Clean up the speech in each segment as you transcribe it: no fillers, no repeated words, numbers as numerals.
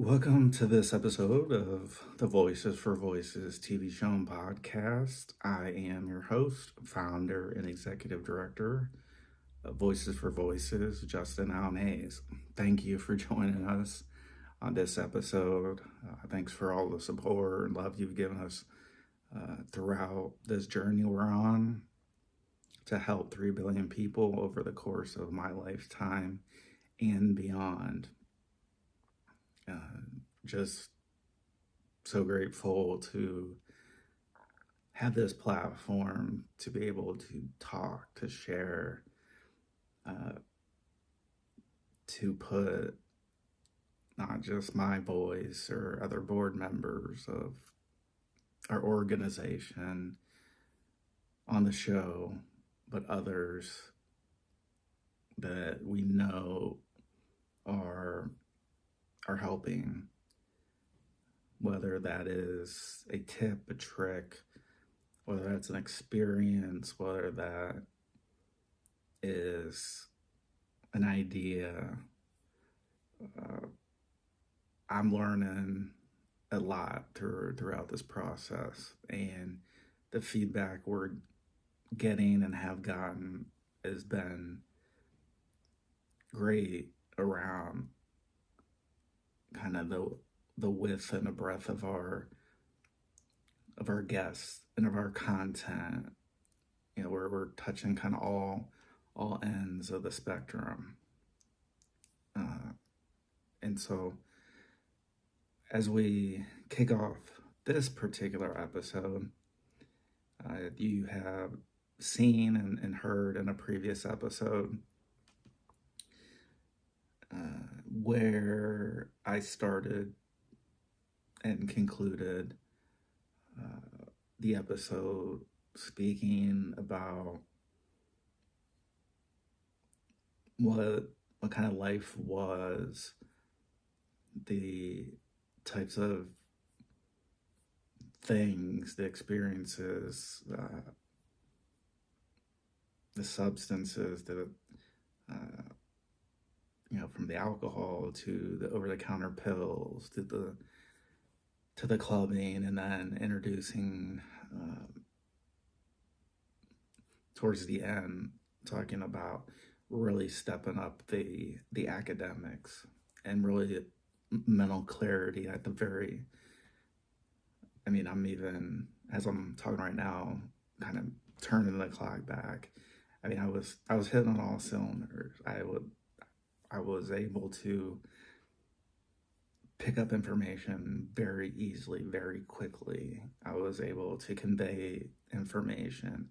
Welcome to this episode of the Voices for Voices TV show and podcast. I am your host, founder, and executive director of Voices for Voices, Justin Allen Hayes. Thank you for joining us on this episode. Thanks for all the support and love you've given us throughout this journey we're on to help 3 billion people over the course of my lifetime and beyond. Just so grateful to have this platform to be able to talk, to share, to put not just my voice or other board members of our organization on the show, but others that we know are helping, whether that is a tip, a trick, whether that's an experience, whether that is an idea. I'm learning a lot throughout this process, and the feedback we're getting and have gotten has been great around kind of the width and the breadth of our guests and of our content. You know, we're touching kind of all ends of the spectrum. And so as we kick off this particular episode, you have seen and heard in a previous episode where I started and concluded the episode speaking about what kind of life was, the types of things, the experiences, the substances that from the alcohol to the over-the-counter pills to the clubbing, and then introducing towards the end, talking about really stepping up the academics and really mental clarity at the very. I'm even, as I'm talking right now, kind of turning the clock back. I was hitting on all cylinders. I was able to pick up information very easily, very quickly. I was able to convey information.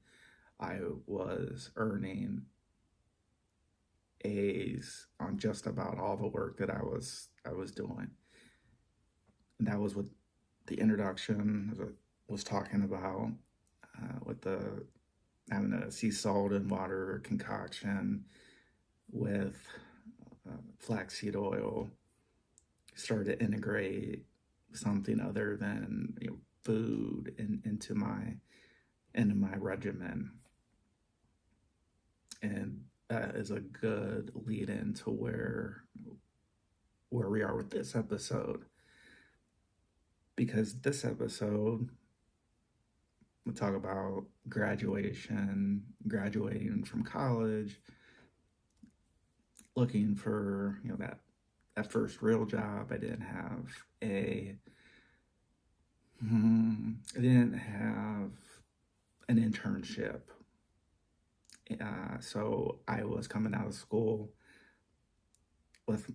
I was earning A's on just about all the work that I was doing. And that was what the introduction was talking about, with the having a sea salt and water concoction with flaxseed oil. Started to integrate something other than food into my regimen, and that is a good lead into where we are with this episode, because this episode we talk about graduating from college, looking for that first real job. I didn't have an internship. So I was coming out of school with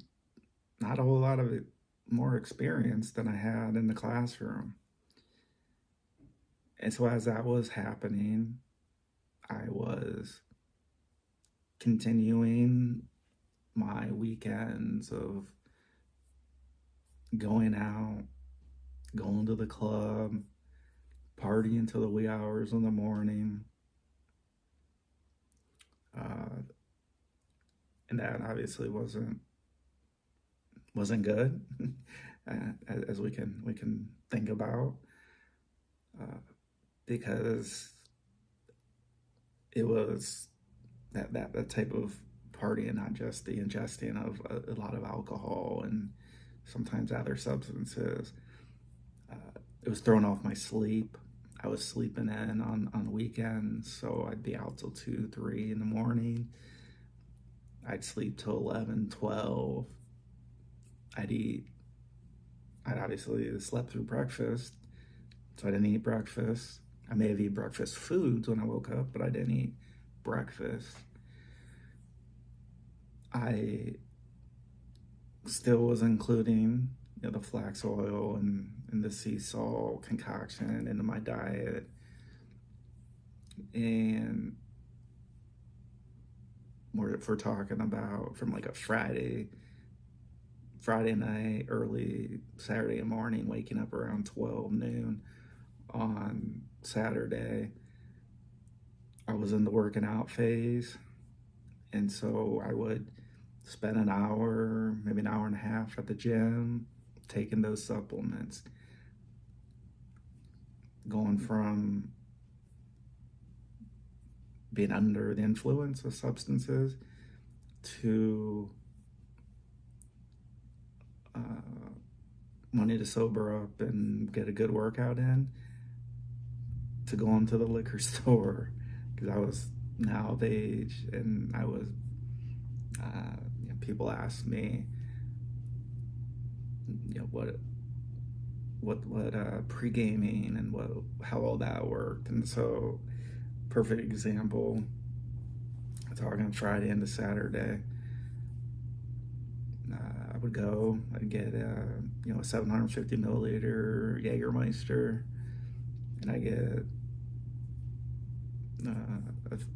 not a whole lot of more experience than I had in the classroom. And so as that was happening, I was continuing my weekends of going out, going to the club, partying till the wee hours in the morning. And that obviously wasn't good, as we can think about, because it was that type of party, and not just the ingesting of a lot of alcohol and sometimes other substances. It was throwing off my sleep. I was sleeping in on weekends, so I'd be out till 2, 3 in the morning. I'd sleep till 11, 12. I'd eat. I'd obviously slept through breakfast, so I didn't eat breakfast. I may have eaten breakfast foods when I woke up, but I didn't eat breakfast. I still was including, the flax oil and the sea salt concoction into my diet. And if we're talking about from like a Friday night, early Saturday morning, waking up around 12 noon on Saturday, I was in the working out phase. And so I would spend an hour, maybe an hour and a half at the gym, taking those supplements, going from being under the influence of substances to wanting to sober up and get a good workout in, to going to the liquor store, because I was now of age, and I was, people asked me, what pre-gaming and how all that worked. And so, perfect example, talking Friday into Saturday, I would go, I'd get a 750 milliliter Jägermeister, and I get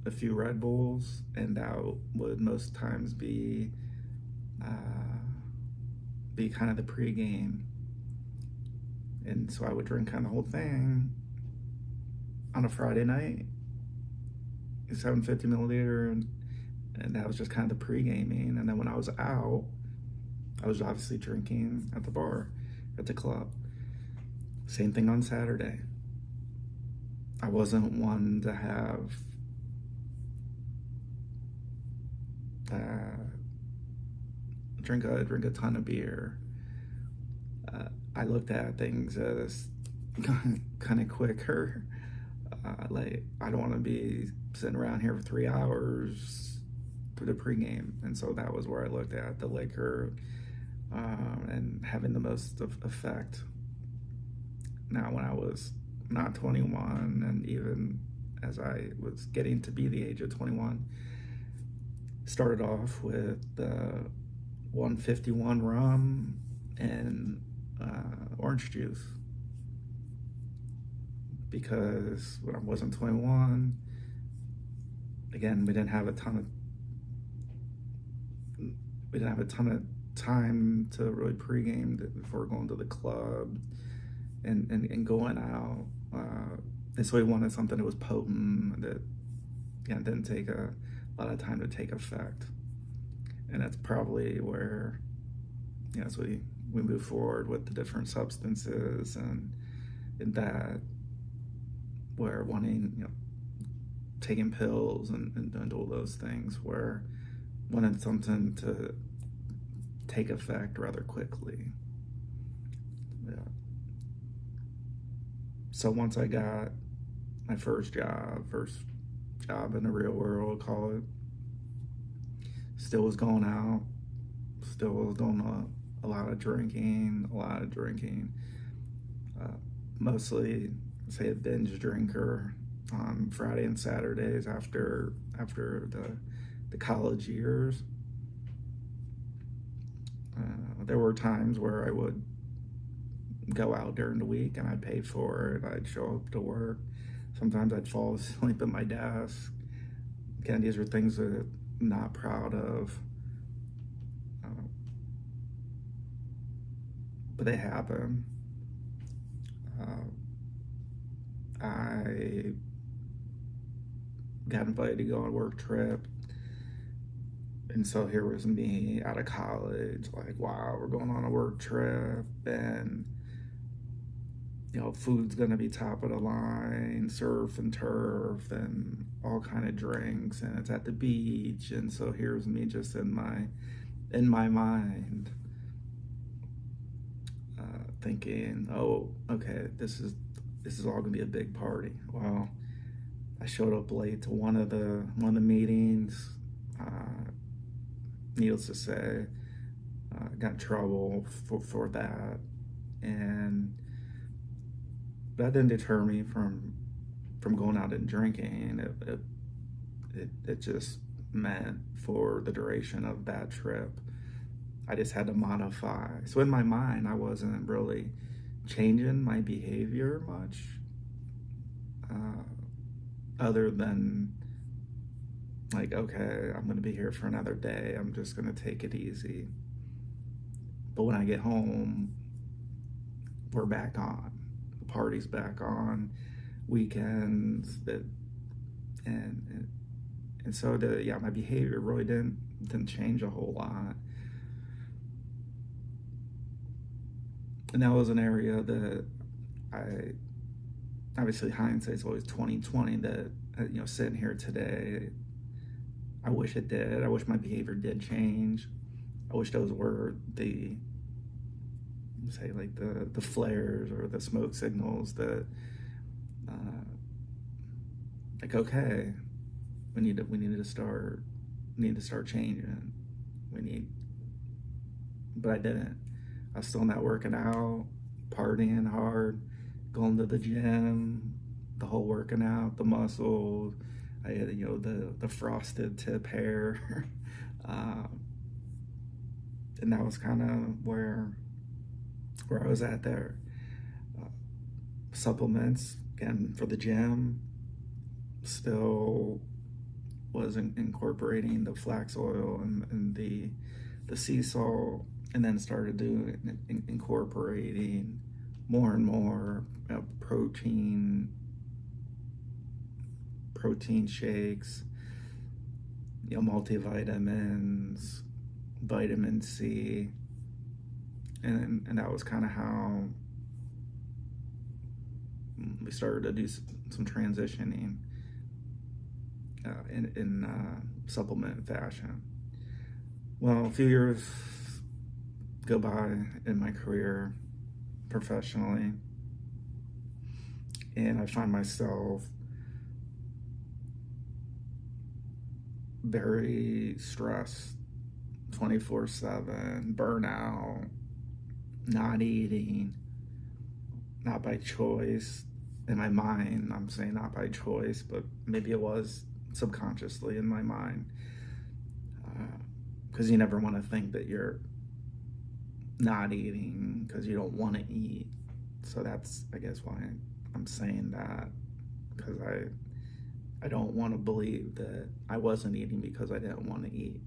a few Red Bulls, and that would most times be kind of the pregame. And so I would drink kind of the whole thing on a Friday night, 750 milliliter, and that was just kind of the pre-gaming. And then when I was out, I was obviously drinking at the bar, at the club. Same thing on Saturday. I wasn't one to have drink a ton of beer. I looked at things as kind of quicker. Like, I don't want to be sitting around here for 3 hours for the pregame. And so that was where I looked at the liquor and having the most effect. Now, when I was not 21, and even as I was getting to be the age of 21, started off with 151 rum and orange juice, because when I wasn't 21, again, we didn't have a ton of time to really pregame before going to the club and going out. And so we wanted something that was potent, that didn't take a lot of time to take effect. And that's probably where, as we move forward with the different substances, and in that, where wanting, taking pills and all those things, where wanted something to take effect rather quickly. Yeah. So once I got my first job in the real world, call it, still was going out, still was doing a lot of drinking, mostly, say, a binge drinker on Friday and Saturdays after the college years. There were times where I would go out during the week and I'd pay for it. I'd show up to work. Sometimes I'd fall asleep at my desk. Again, these are things that I'm not proud of. But they happen. I got invited to go on a work trip. And so here was me out of college, like, wow, we're going on a work trip, and, food's gonna be top of the line, surf and turf, and all kind of drinks, and it's at the beach. And so here's me just in my mind, thinking, oh, okay, this is all gonna be a big party. Well, I showed up late to one of the meetings. Uh, Needless to say, got in trouble for that, and that didn't deter me from going out and drinking. It just meant for the duration of that trip, I just had to modify. So in my mind, I wasn't really changing my behavior much, other than like, okay, I'm gonna be here for another day. I'm just gonna take it easy. But when I get home, we're back on. The party's back on. Weekends, and and so my behavior really didn't change a whole lot. And that was an area that I, obviously hindsight's always 2020, that sitting here today, I wish it did. I wish my behavior did change. I wish those were the, say, like the flares or the smoke signals that, like, okay, we need to start changing. But I didn't. I was still not working out, partying hard, going to the gym, the whole working out, the muscles. I had, the frosted tip hair. And that was kind of where I was at there. Supplements, again, for the gym, still was incorporating the flax oil and the sea salt, and then started incorporating more and more protein shakes, multivitamins, vitamin C, and that was kind of how we started to do some transitioning in supplement fashion. Well, a few years go by in my career professionally, and I find myself very stressed, 24/7, burnout, not eating, not by choice. In my mind, I'm saying not by choice, but maybe it was subconsciously in my mind, because you never want to think that you're not eating because you don't want to eat. So that's, I guess, why I'm saying that, because I don't want to believe that I wasn't eating because I didn't want to eat.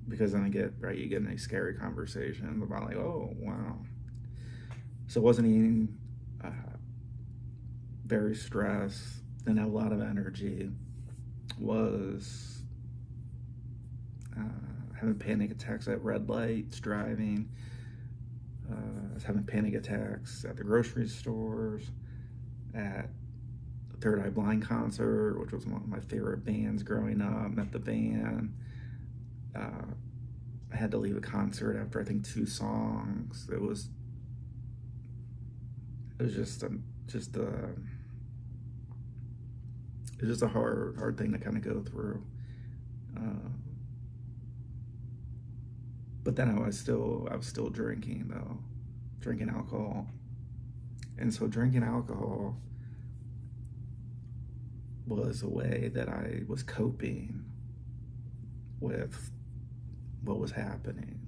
Because then you get in these scary conversations about, like, oh, wow. So I wasn't eating, very stressed, didn't have a lot of energy, was having panic attacks at red lights, driving. I was having panic attacks at the grocery stores, at the Third Eye Blind concert, which was one of my favorite bands growing up. Met the band. I had to leave a concert after, I think, 2 songs. It was just a hard thing to kind of go through. But then I was still drinking, though, drinking alcohol. And so drinking alcohol was a way that I was coping with what was happening.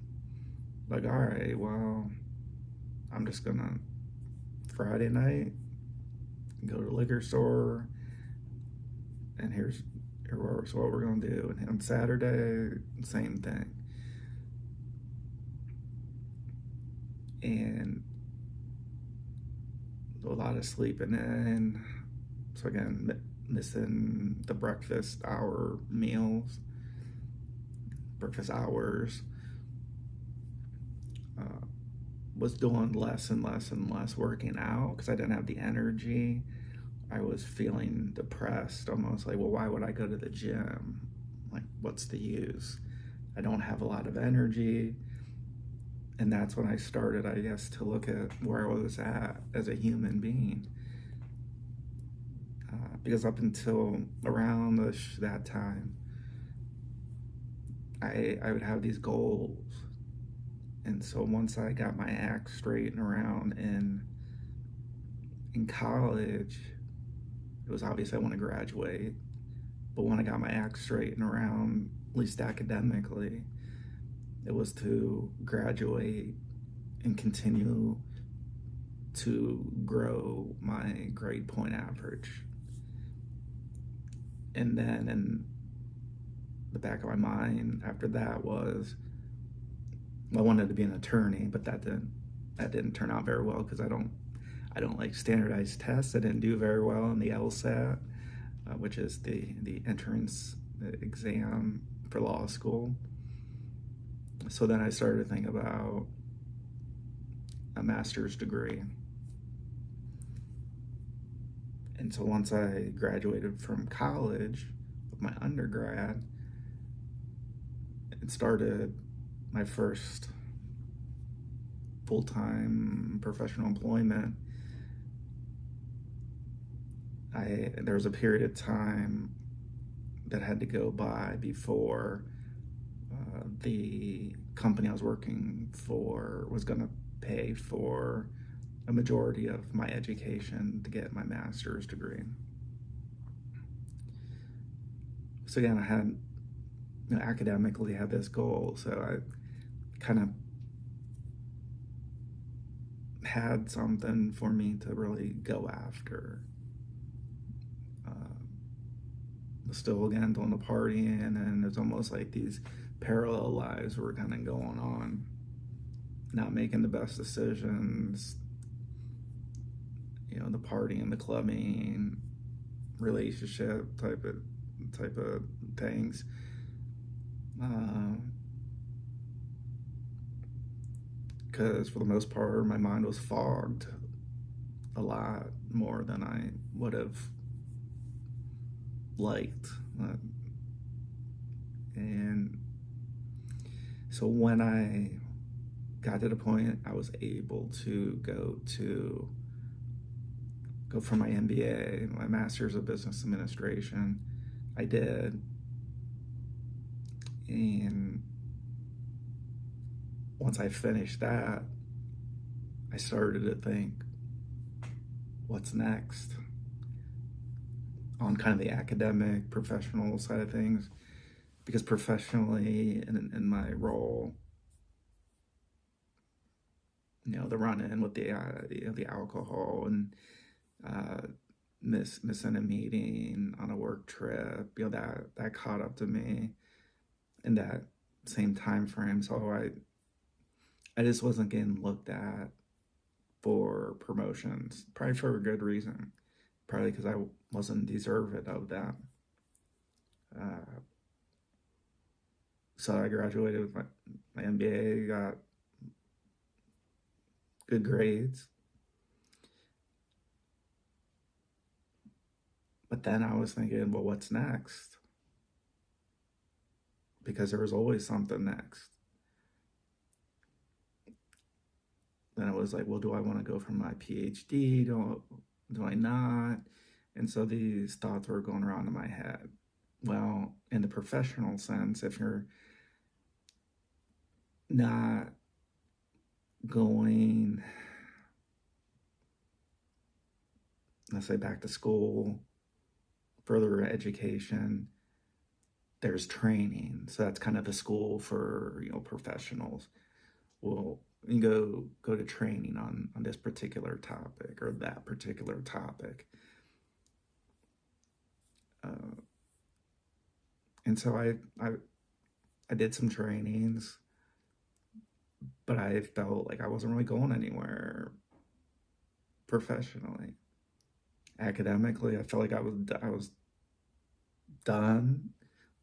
Like, all right, well, I'm just gonna, Friday night, go to the liquor store, and here's what we're gonna do. And on Saturday, same thing. And a lot of sleeping in. So again, missing the breakfast hours. Was doing less and less working out because I didn't have the energy. I was feeling depressed, almost like, well, why would I go to the gym? Like, what's the use? I don't have a lot of energy. And that's when I started, I guess, to look at where I was at as a human being. Because up until around that time, I would have these goals. And so once I got my act straight and around in college, it was obvious I want to graduate. But when I got my act straight and around, at least academically, it was to graduate and continue to grow my grade point average. And then in the back of my mind after that was I wanted to be an attorney, but that didn't turn out very well because I don't like standardized tests. I didn't do very well in the LSAT, which is the entrance exam for law school. So then I started to think about a master's degree. And so once I graduated from college with my undergrad, it started my first full-time professional employment. There was a period of time that had to go by before the company I was working for was going to pay for a majority of my education to get my master's degree. So again, I had, academically had this goal, so I kind of had something for me to really go after. Still again doing the partying, and it's almost like these parallel lives were kind of going on, not making the best decisions, the partying, the clubbing, relationship type of things. Because for the most part, my mind was fogged a lot more than I would have liked. And so when I got to the point I was able to go for my MBA, my Master's of Business Administration, I did. And once I finished that, I started to think, what's next? On kind of the academic, professional side of things. Because professionally, in my role, the run-in with the alcohol and missing a meeting on a work trip, that caught up to me in that same time frame. So I just wasn't getting looked at for promotions, probably for a good reason, probably because I wasn't deserving of that. So I graduated with my MBA, got good grades. But then I was thinking, well, what's next? Because there was always something next. Then I was like, well, do I want to go for my PhD? Do I not? And so these thoughts were going around in my head. Well, in the professional sense, if you're not going, let's say, back to school, further education, there's training. So that's kind of the school for, professionals. Well, you go to training on this particular topic or that particular topic. And so I did some trainings, but I felt like I wasn't really going anywhere professionally. Academically, I felt like I was done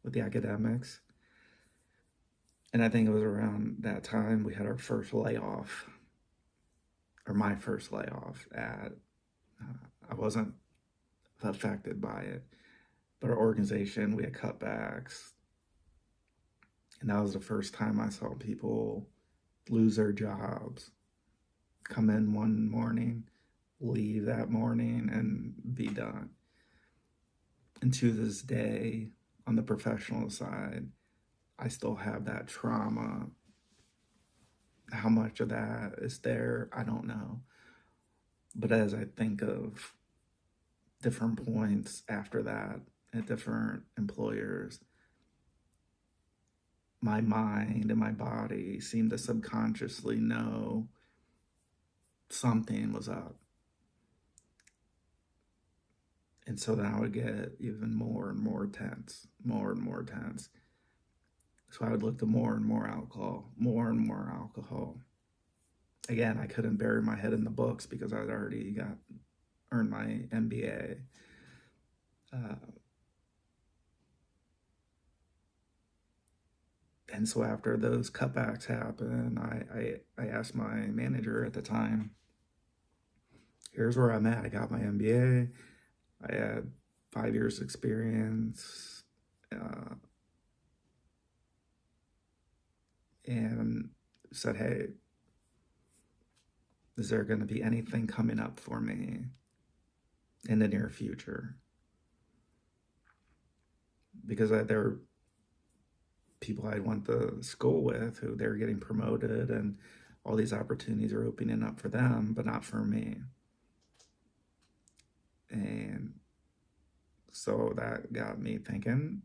with the academics. And I think it was around that time we had our first layoff, or my first layoff I wasn't affected by it, but our organization, we had cutbacks. And that was the first time I saw people lose their jobs, come in one morning, leave that morning, and be done. And to this day, on the professional side, I still have that trauma. How much of that is there, I don't know. But as I think of different points after that at different employers, my mind and my body seemed to subconsciously know something was up. And so then I would get even more and more tense, more and more tense. So I would look to more and more alcohol, more and more alcohol. Again, I couldn't bury my head in the books because I'd already earned my MBA. And so after those cutbacks happened, I asked my manager at the time, here's where I'm at. I got my MBA. I had 5 years experience. And said, hey, is there going to be anything coming up for me in the near future? Because there were people I went to school with who they were getting promoted and all these opportunities are opening up for them, but not for me. And so that got me thinking,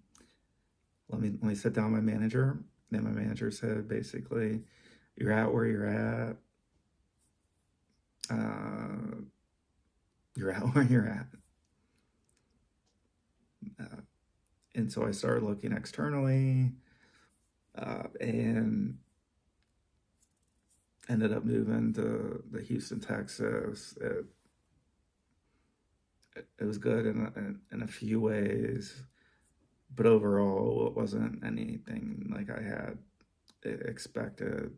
let me sit down with my manager. And my manager said, basically, you're at where you're at. You're at where you're at. And so I started looking externally and ended up moving to the Houston, Texas. It was good in a few ways, but overall it wasn't anything like I had expected.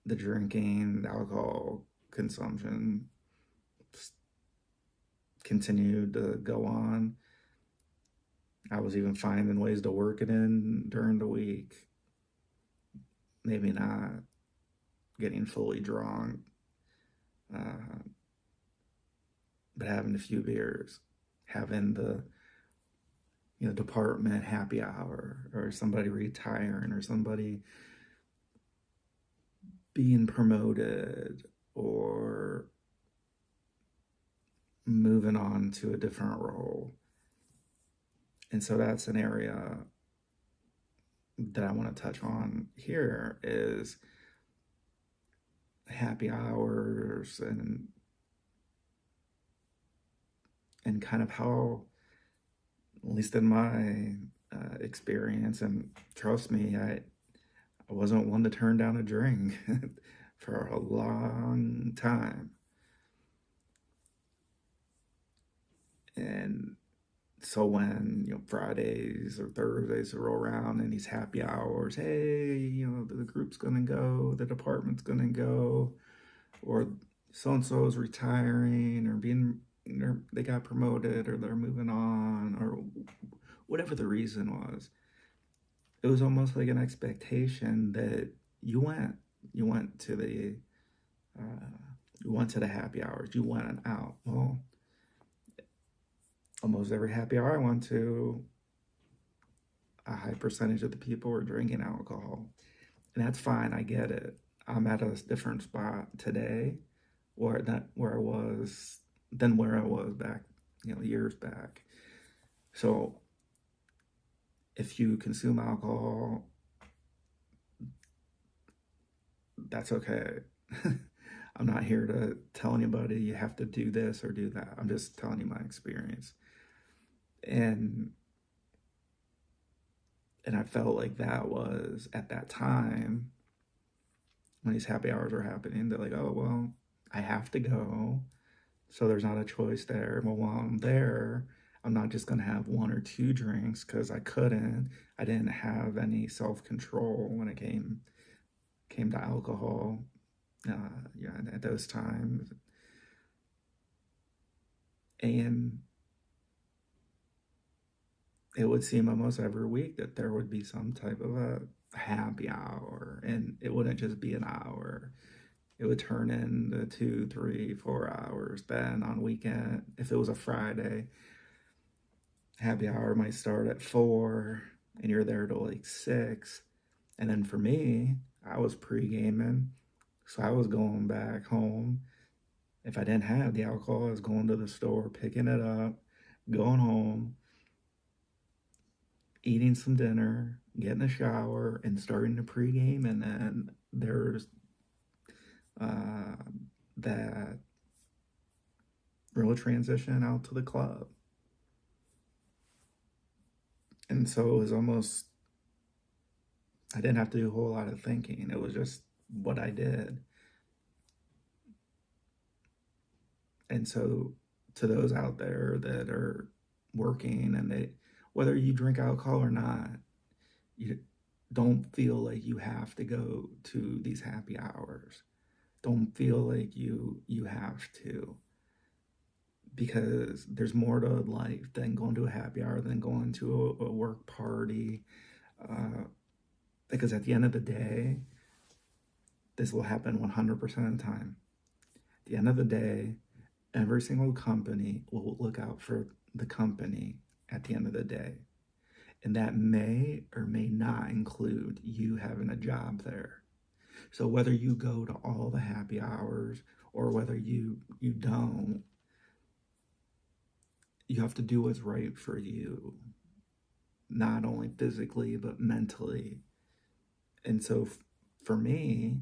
The drinking, the alcohol consumption continued to go on. I was even finding ways to work it in during the week. Maybe not getting fully drunk, but having a few beers, having the department happy hour, or somebody retiring, or somebody being promoted, or moving on to a different role. And so that's an area that I want to touch on here, is happy hours and kind of how, at least in my experience, and trust me, I wasn't one to turn down a drink for a long time. And so when Fridays or Thursdays roll around and these happy hours, hey, the group's gonna go, the department's gonna go, or so and so is retiring, or they got promoted, or they're moving on, or whatever the reason was, it was almost like an expectation that you went to the happy hours, you went out. Well, almost every happy hour I went to, a high percentage of the people were drinking alcohol. And that's fine, I get it. I'm at a different spot today where I was than where I was back, years back. So if you consume alcohol, that's okay. I'm not here to tell anybody you have to do this or do that. I'm just telling you my experience. And I felt like that was, at that time, when these happy hours were happening, they're like, oh, well, I have to go. So there's not a choice there. Well, while I'm there, I'm not just going to have one or two drinks, because I couldn't. I didn't have any self-control when it came to alcohol at those times. And it would seem almost every week that there would be some type of a happy hour, and it wouldn't just be an hour. It would turn into 2, 3, 4 hours. Then on weekend, if it was a Friday, happy hour might start at 4, and you're there till like 6. And then for me, I was pre-gaming, so I was going back home. If I didn't have the alcohol, I was going to the store, picking it up, going home, eating some dinner, getting a shower, and starting to pregame. And then there's uh, that real transition out to the club. And so it was almost, I didn't have to do a whole lot of thinking. It was just what I did. And so to those out there that are working and whether you drink alcohol or not, you don't feel like you have to go to these happy hours. Don't feel like you have to, because there's more to life than going to a happy hour, than going to a work party. Because at the end of the day, this will happen 100% of the time. At the end of the day, every single company will look out for the company at the end of the day. And that may or may not include you having a job there. So whether you go to all the happy hours or whether you don't, you have to do what's right for you, not only physically, but mentally. And so for me,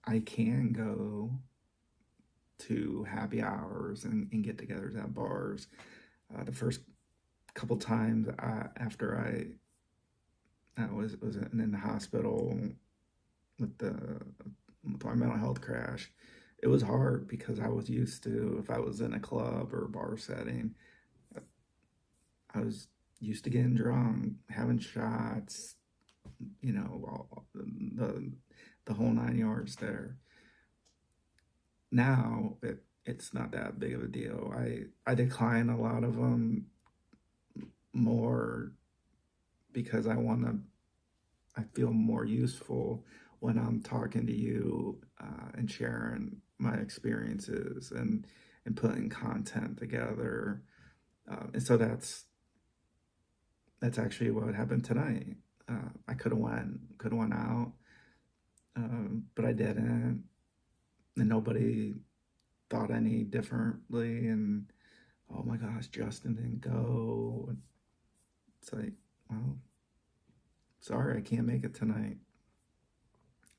I can go to happy hours and get togethers at bars. The first couple times after I was in the hospital with my mental health crash, it was hard because I was used to, if I was in a club or a bar setting, I was used to getting drunk, having shots, all the whole 9 yards there. Now it's not that big of a deal. I decline a lot of them more because I feel more useful when I'm talking to you and sharing my experiences and putting content together. And so that's actually what happened tonight. I could have went out, but I didn't, and nobody thought any differently. And oh my gosh, Justin didn't go. It's like, well, sorry, I can't make it tonight.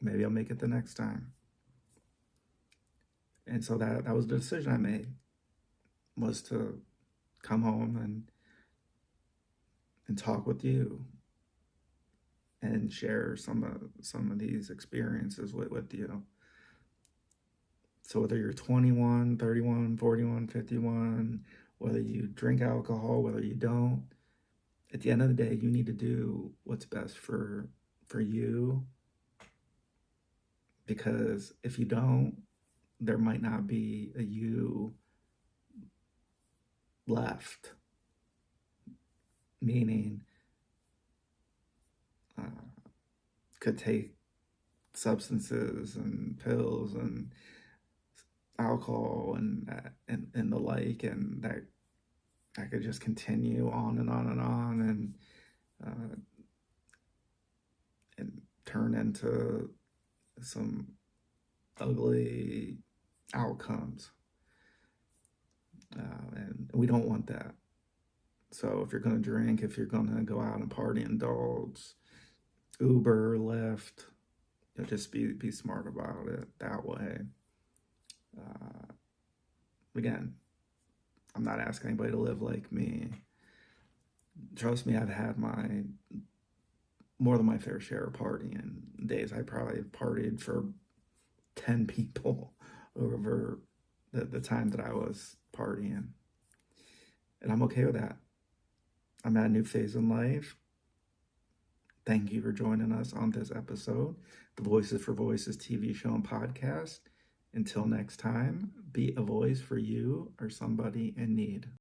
Maybe I'll make it the next time. And so that was the decision I made, was to come home and talk with you and share some of these experiences with you. So whether you're 21, 31, 41, 51, whether you drink alcohol, whether you don't, at the end of the day, you need to do what's best for you. Because if you don't, there might not be a you left. Meaning, could take substances and pills and alcohol and the like, and that could just continue on and on and on, and turn into some ugly outcomes. And we don't want that. So if you're going to drink, if you're going to go out and party, indulge, Uber, Lyft, just be smart about it that way. Again, I'm not asking anybody to live like me. Trust me, I've had more than my fair share of partying days. I probably partied for 10 people over the time that I was partying. And I'm okay with that. I'm at a new phase in life. Thank you for joining us on this episode, the Voices for Voices TV show and podcast. Until next time, be a voice for you or somebody in need.